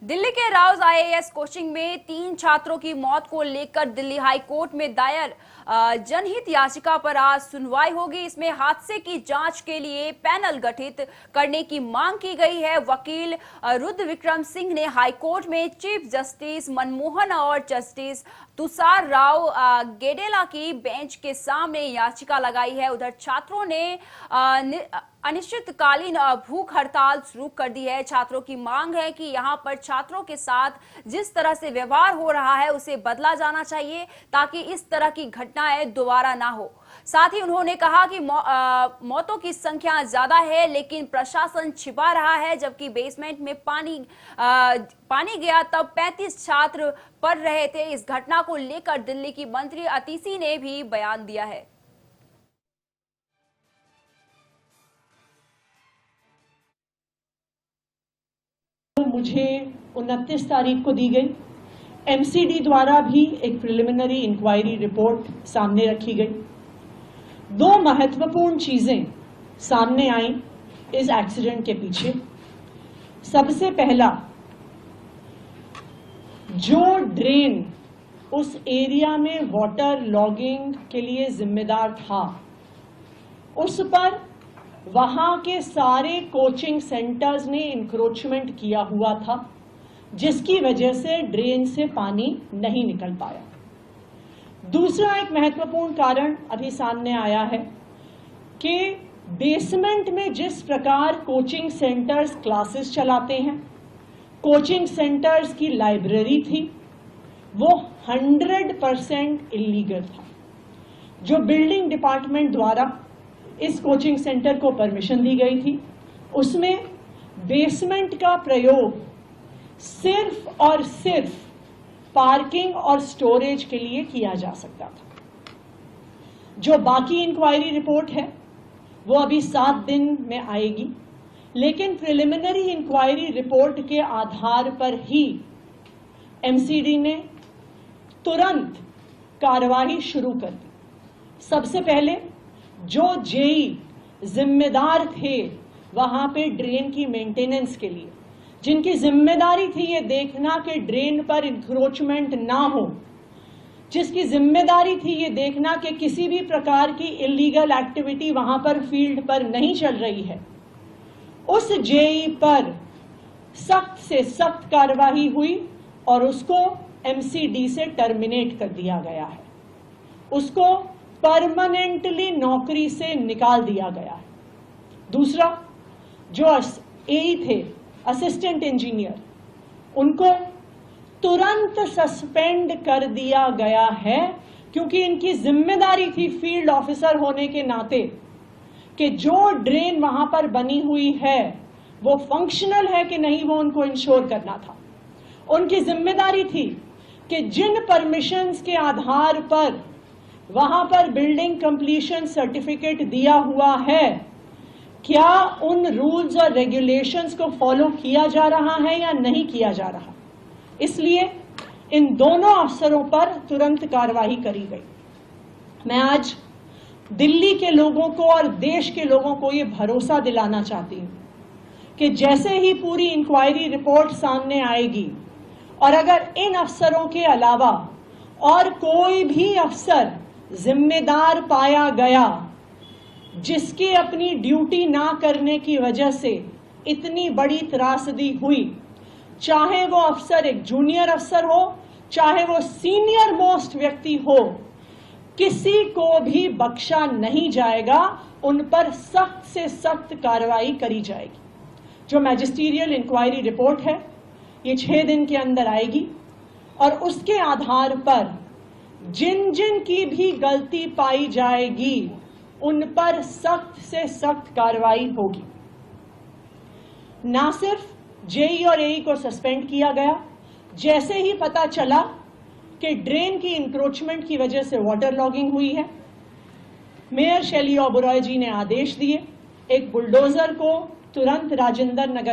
दिल्ली के Rouse IAS coaching में 3 छात्रों की मौत को लेकर दिल्ली हाई कोर्ट में दायर जनहित याचिका पर आज सुनवाई होगी। इसमें हादसे की जांच के लिए पैनल गठित करने की मांग की गई है। वकील रुद्र विक्रम सिंह ने हाई कोर्ट में चीफ जस्टिस मनमोहन और जस्टिस तुषार राव गेडेला की बेंच के सामने याचिका लगाई है। उधर छात्रों ने अनिश्चितकालीन भूख हड़ताल शुरू कर दी है। छात्रों की मांग है कि यहां पर छात्रों के साथ जिस तरह से व्यवहार हो रहा है उसे बदला जाना चाहिए ताकि इस तरह की घटनाएं दोबारा ना हो। साथ ही उन्होंने कहा कि मौतों की संख्या ज्यादा है लेकिन प्रशासन छिपा रहा है। जबकि बेसमेंट में पानी गया तब 35 छात्र पढ़ रहे थे। इस घटना को लेकर दिल्ली की मंत्री अतिशी ने भी बयान दिया है। मुझे 29 तारीख को दी गई। एमसीडी द्वारा भी एक प्रिलिमिनरी इंक्वायरी रिपोर्ट सामने रखी गई। 2 महत्वपूर्ण चीजें सामने आई इस एक्सीडेंट के पीछे। सबसे पहला, जो ड्रेन उस एरिया में वाटर लॉगिंग के लिए जिम्मेदार था, उस पर वहां के सारे कोचिंग सेंटर्स ने इंक्रोचमेंट किया हुआ था, जिसकी वजह से ड्रेन से पानी नहीं निकल पाया। दूसरा एक महत्वपूर्ण कारण अभी सामने आया है कि बेसमेंट में जिस प्रकार कोचिंग सेंटर्स क्लासेस चलाते हैं, कोचिंग सेंटर्स की लाइब्रेरी थी, वो 100% इलीगल था। जो बिल्डिंग डिपार्टमेंट द्वारा इस कोचिंग सेंटर को परमिशन दी गई थी, उसमें बेसमेंट का प्रयोग सिर्फ और सिर्फ पार्किंग और स्टोरेज के लिए किया जा सकता था। जो बाकी इंक्वायरी रिपोर्ट है वो अभी 7 दिन में आएगी, लेकिन प्रिलिमिनरी इंक्वायरी रिपोर्ट के आधार पर ही एमसीडी ने तुरंत कार्रवाई शुरू कर दी। सबसे पहले जो जेई जिम्मेदार थे वहां पे ड्रेन की मेंटेनेंस के लिए, जिनकी जिम्मेदारी थी ये देखना कि ड्रेन पर इंक्रोचमेंट ना हो, जिसकी जिम्मेदारी थी ये देखना कि किसी भी प्रकार की इलीगल एक्टिविटी वहां पर फील्ड पर नहीं चल रही है, उस जेई पर सख्त से सख्त कार्रवाई हुई और उसको एमसीडी से टर्मिनेट कर दिया गया है। उसको परमानेंटली नौकरी से निकाल दिया गया है। दूसरा, जो एई थे, असिस्टेंट इंजीनियर, उनको तुरंत सस्पेंड कर दिया गया है, क्योंकि इनकी जिम्मेदारी थी फील्ड ऑफिसर होने के नाते कि जो ड्रेन वहां पर बनी हुई है वो फंक्शनल है कि नहीं, वो उनको इंश्योर करना था। उनकी जिम्मेदारी थी कि जिन परमिशंस के आधार पर वहां पर बिल्डिंग कंप्लीशन सर्टिफिकेट दिया हुआ है, क्या उन रूल्स और रेगुलेशंस को फॉलो किया जा रहा है या नहीं किया जा रहा। इसलिए इन दोनों अफसरों पर तुरंत कार्रवाई करी गई। मैं आज दिल्ली के लोगों को और देश के लोगों को ये भरोसा दिलाना चाहती हूं कि जैसे ही पूरी इंक्वायरी रिपोर्ट सामने आएगी और अगर इन अफसरों के अलावा और कोई भी अफसर जिम्मेदार पाया गया जिसकी अपनी ड्यूटी ना करने की वजह से इतनी बड़ी त्रासदी हुई, चाहे वो अफसर एक जूनियर अफसर हो, चाहे वो सीनियर मोस्ट व्यक्ति हो, किसी को भी बख्शा नहीं जाएगा। उन पर सख्त से सख्त कार्रवाई करी जाएगी। जो मैजिस्ट्रियल इंक्वायरी रिपोर्ट है ये 6 दिन के अंदर आएगी और उसके आधार पर जिन जिन की भी गलती पाई जाएगी उन पर सख्त से सख्त कार्रवाई होगी। ना सिर्फ जेई और एई को सस्पेंड किया गया, जैसे ही पता चला कि ड्रेन की इंक्रोचमेंट की वजह से वाटर लॉगिंग हुई है, मेयर शैली ओबरॉय जी ने आदेश दिए, एक बुलडोजर को तुरंत राजेंद्र नगर